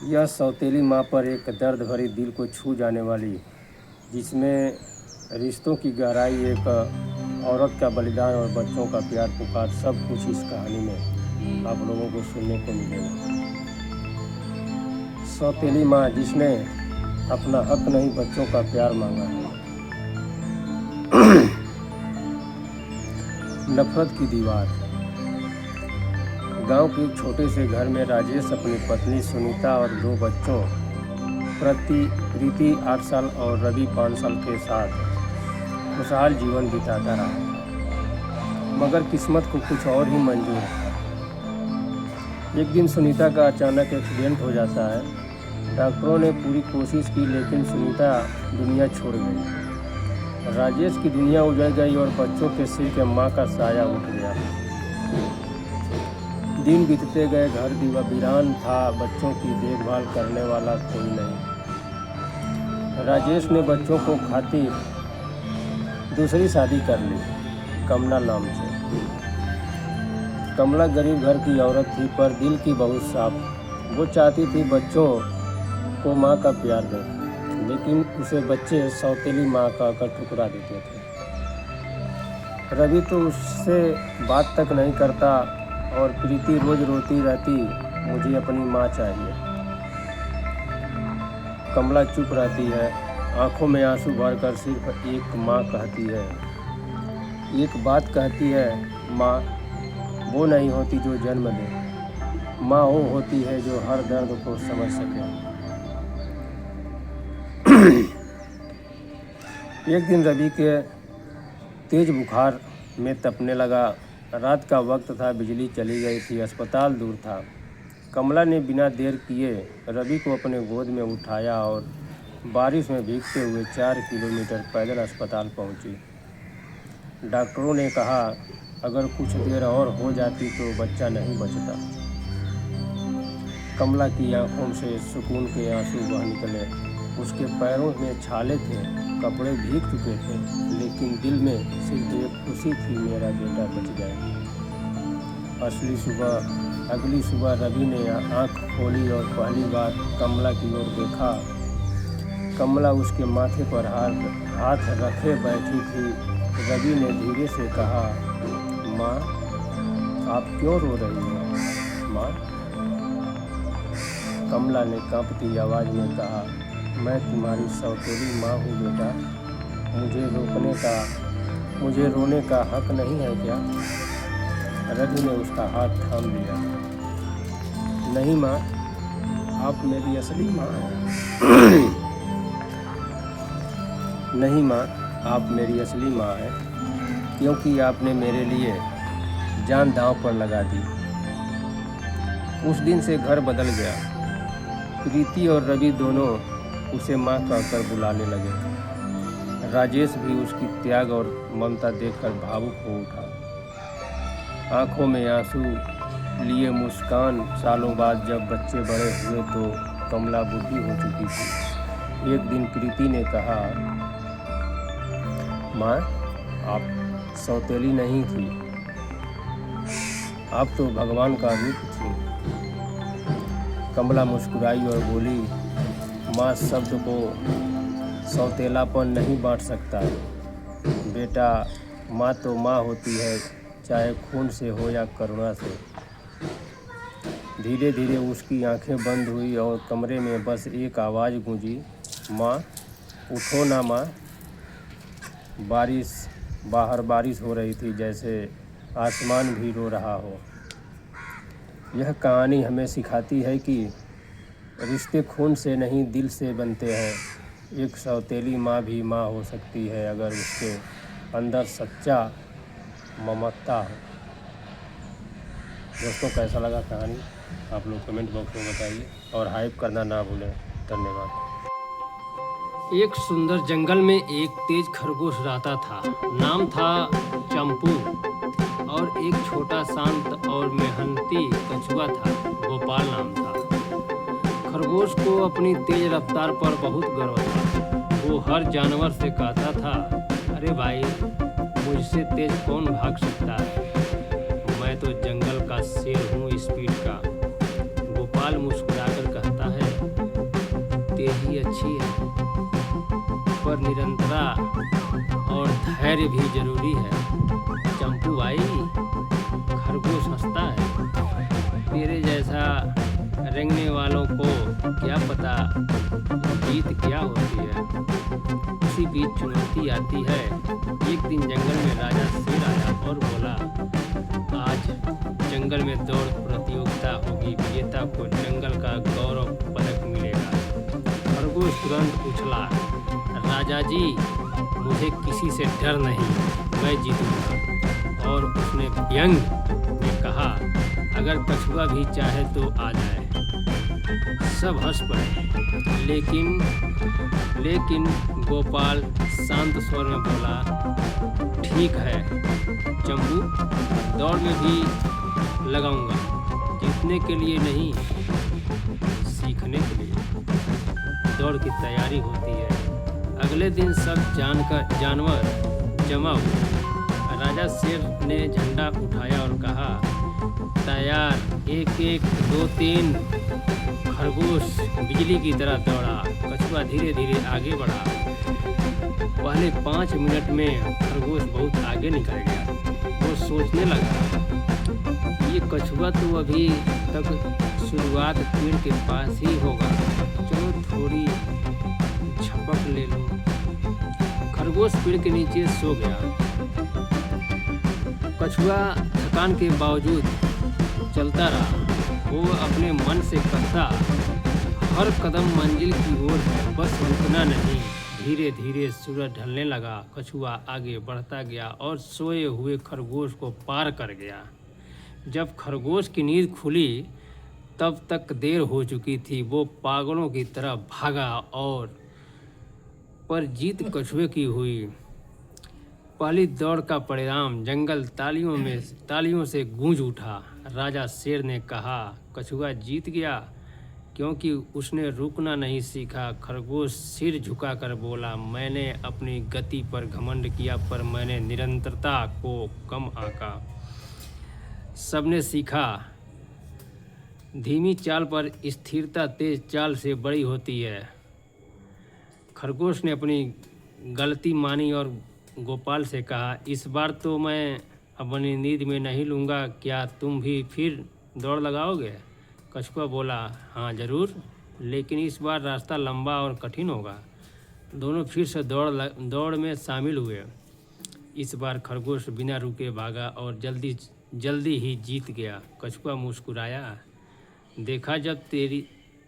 यह सौतेली माँ पर एक दर्द भरी दिल को छू जाने वाली, जिसमें रिश्तों की गहराई, एक औरत का बलिदान और बच्चों का प्यार पुकार, सब कुछ इस कहानी में आप लोगों को सुनने को मिलेगा। सौतेली माँ जिसने अपना हक नहीं बच्चों का प्यार मांगा है। नफरत की दीवार। गांव के एक छोटे से घर में राजेश अपनी पत्नी सुनीता और 2 बच्चों प्रीति 8 साल और रवि 5 साल के साथ खुशहाल जीवन बिताता रहा। मगर किस्मत को कुछ और ही मंजूर था। एक दिन सुनीता का अचानक एक्सीडेंट हो जाता है। डॉक्टरों ने पूरी कोशिश की, लेकिन सुनीता दुनिया छोड़ गई। राजेश की दुनिया उजड़ गई और बच्चों के सिर के माँ का साया उठ गया। दिन बीतते गए, घर वीरान था, बच्चों की देखभाल करने वाला कोई नहीं। राजेश ने बच्चों को खातिर दूसरी शादी कर ली, कमला नाम से। कमला गरीब घर की औरत थी, पर दिल की बहुत साफ। वो चाहती थी बच्चों को माँ का प्यार दे, लेकिन उसे बच्चे सौतेली माँ का टुकड़ा देते थे। रवि तो उससे बात तक नहीं करता और प्रीति रोज रोती रहती, मुझे अपनी माँ चाहिए। कमला चुप रहती है, आंखों में आंसू भरकर सिर्फ एक माँ कहती है, एक बात कहती है, माँ वो नहीं होती जो जन्म दे, माँ वो होती है जो हर दर्द को समझ सके। एक दिन रवि के तेज बुखार में तपने लगा। रात का वक्त था, बिजली चली गई थी, अस्पताल दूर था। कमला ने बिना देर किए रवि को अपने गोद में उठाया और बारिश में भीगते हुए 4 किलोमीटर पैदल अस्पताल पहुंची। डॉक्टरों ने कहा, अगर कुछ देर और हो जाती तो बच्चा नहीं बचता। कमला की आंखों से सुकून के आंसू बह निकले। उसके पैरों में छाले थे, कपड़े भीग चुके थे, लेकिन दिल में सिर्फ एक खुशी थी, मेरा बेटा बच जाए। अगली सुबह रवि ने आंख खोली और पहली बार कमला की ओर देखा। कमला उसके माथे पर हाथ रखे बैठी थी। रवि ने धीरे से कहा, माँ आप क्यों रो रही हैं माँ? कमला ने कांपती आवाज़ में कहा, मैं तुम्हारी सौतेली माँ हूँ बेटा, मुझे रोने का हक नहीं है क्या? रवि ने उसका हाथ थाम लिया। नहीं माँ, आप मेरी असली माँ हैं। नहीं माँ, आप मेरी असली माँ हैं, क्योंकि आपने मेरे लिए जान दांव पर लगा दी। उस दिन से घर बदल गया। प्रीति और रवि दोनों उसे माँ कहकर बुलाने लगे। राजेश भी उसकी त्याग और ममता देखकर भावुक हो उठा। आंखों में आंसू लिए मुस्कान। सालों बाद जब बच्चे बड़े हुए तो कमला बूढ़ी हो चुकी थी। एक दिन प्रीति ने कहा, माँ आप सौतेली नहीं थी, आप तो भगवान का रूप थी। कमला मुस्कुराई और बोली, माँ शब्द को सौतेलापन नहीं बांट सकता बेटा, माँ तो माँ होती है, चाहे खून से हो या करुणा से। धीरे धीरे उसकी आंखें बंद हुई और कमरे में बस एक आवाज़ गूंजी, माँ उठो ना माँ। बाहर बारिश हो रही थी, जैसे आसमान भी रो रहा हो। यह कहानी हमें सिखाती है कि रिश्ते खून से नहीं दिल से बनते हैं। एक सौतेली माँ भी माँ हो सकती है, अगर उसके अंदर सच्चा ममता हो। दोस्तों कैसा लगा कहानी आप लोग कमेंट बॉक्स में बताइए और हाइप करना ना भूलें। धन्यवाद। एक सुंदर जंगल में एक तेज खरगोश रहता था। नाम था चंपू। और एक छोटा शांत और मेहनती कछुआ था, गोपाल नाम था। खरगोश को अपनी तेज रफ्तार पर बहुत गर्व था। वो हर जानवर से कहता था, अरे भाई मुझसे तेज कौन भाग सकता है, मैं तो जंगल का शेर हूँ स्पीड का। गोपाल मुस्कुराकर कहता है, अच्छी है, पर निरंतरता और धैर्य भी जरूरी है। चंपू भाई, खरगोश हंसता है, तेरे जैसा रेंगने वालों को क्या पता जीत क्या होती है। उसी बीच चुनौती आती है। एक दिन जंगल में राजा शेर आया और बोला, आज जंगल में दौड़ प्रतियोगिता होगी, विजेता को जंगल का गौरव पदक मिलेगा। खरगोश तुरंत उछला, राजा जी, मुझे किसी से डर नहीं, मैं जीतूंगा। और उसने व्यंग में कहा, अगर कछुआ भी चाहे तो आ जाए। सब हंस पड़े, लेकिन गोपाल शांत स्वर में बोला, ठीक है चंपू, दौड़ में भी लगाऊंगा, जीतने के लिए नहीं, सीखने के लिए। दौड़ की तैयारी होती है। अगले दिन सब जानवर जमा हुए। राजा शेर ने झंडा उठाया और कहा, तैयार, 1 1 2 3। खरगोश बिजली की तरह दौड़ा। कछुआ धीरे धीरे आगे बढ़ा। पहले 5 मिनट में खरगोश बहुत आगे निकल गया। वो सोचने लगा, ये कछुआ तो अभी तक शुरुआत पेड़ के पास ही होगा, चलो थोड़ी झपक ले लूं। खरगोश पेड़ के नीचे सो गया। कछुआ थकान के बावजूद चलता रहा। वो अपने मन से कहता, हर कदम मंजिल की ओर है, बस रुकना नहीं। धीरे धीरे सूरज ढलने लगा। कछुआ आगे बढ़ता गया और सोए हुए खरगोश को पार कर गया। जब खरगोश की नींद खुली तब तक देर हो चुकी थी। वो पागलों की तरह भागा और पर जीत कछुए की हुई। पहली दौड़ का परिणाम जंगल तालियों से गूंज उठा। राजा शेर ने कहा, कछुआ जीत गया क्योंकि उसने रुकना नहीं सीखा। खरगोश सिर झुकाकर बोला, मैंने अपनी गति पर घमंड किया, पर मैंने निरंतरता को कम आंका। सबने सीखा, धीमी चाल पर स्थिरता तेज चाल से बड़ी होती है। खरगोश ने अपनी गलती मानी और गोपाल से कहा, इस बार तो मैं अपनी नींद में नहीं लूँगा, क्या तुम भी फिर दौड़ लगाओगे? कछुआ बोला, हाँ जरूर, लेकिन इस बार रास्ता लंबा और कठिन होगा। दोनों फिर से दौड़ में शामिल हुए। इस बार खरगोश बिना रुके भागा और जल्दी ही जीत गया। कछुआ मुस्कुराया, देखा, जब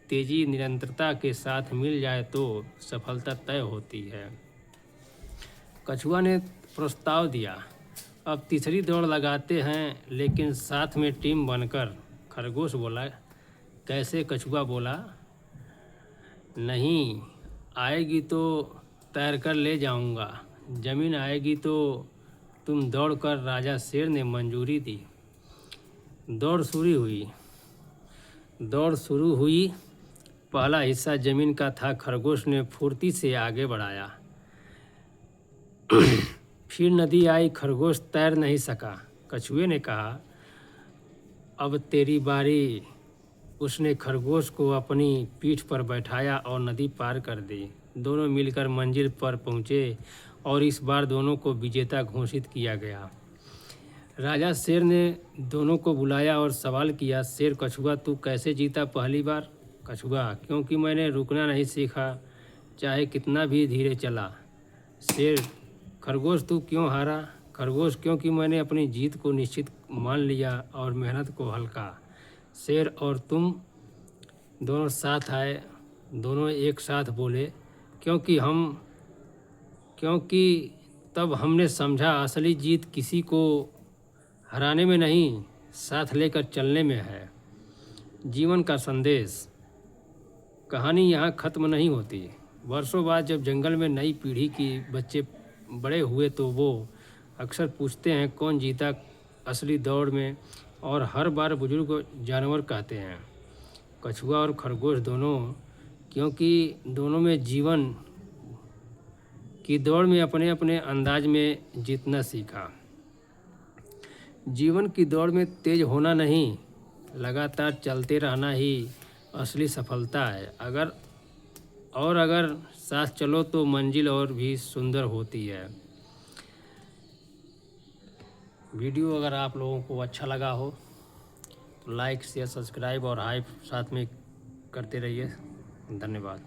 तेजी निरंतरता के साथ मिल जाए तो सफलता तय होती है। कछुआ ने प्रस्ताव दिया, अब तीसरी दौड़ लगाते हैं, लेकिन साथ में टीम बनकर। खरगोश बोला, कैसे? कछुआ बोला, नहीं आएगी तो तैर कर ले जाऊंगा, जमीन आएगी तो तुम दौड़ कर। राजा शेर ने मंजूरी दी। दौड़ शुरू हुई। पहला हिस्सा जमीन का था। खरगोश ने फुर्ती से आगे बढ़ाया। फिर नदी आई। खरगोश तैर नहीं सका। कछुए ने कहा, अब तेरी बारी। उसने खरगोश को अपनी पीठ पर बैठाया और नदी पार कर दी। दोनों मिलकर मंजिल पर पहुँचे और इस बार दोनों को विजेता घोषित किया गया। राजा शेर ने दोनों को बुलाया और सवाल किया, शेर, कछुआ तू कैसे जीता पहली बार? कछुआ, क्योंकि मैंने रुकना नहीं सीखा, चाहे कितना भी धीरे चला। शेर, खरगोश तू क्यों हारा? खरगोश, क्योंकि मैंने अपनी जीत को निश्चित मान लिया और मेहनत को हल्का। शेर, और तुम? दोनों साथ आए। दोनों एक साथ बोले, क्योंकि तब हमने समझा असली जीत किसी को हराने में नहीं, साथ लेकर चलने में है। जीवन का संदेश। कहानी यहाँ ख़त्म नहीं होती। वर्षों बाद जब जंगल में नई पीढ़ी की बच्चे बड़े हुए तो वो अक्सर पूछते हैं, कौन जीता असली दौड़ में? और हर बार बुजुर्ग जानवर कहते हैं, कछुआ और खरगोश दोनों, क्योंकि दोनों में जीवन की दौड़ में अपने अपने अंदाज में जीतना सीखा। जीवन की दौड़ में तेज होना नहीं, लगातार चलते रहना ही असली सफलता है। और अगर साथ चलो तो मंजिल और भी सुंदर होती है। वीडियो अगर आप लोगों को अच्छा लगा हो तो लाइक शेयर सब्सक्राइब और हाइप साथ में करते रहिए। धन्यवाद।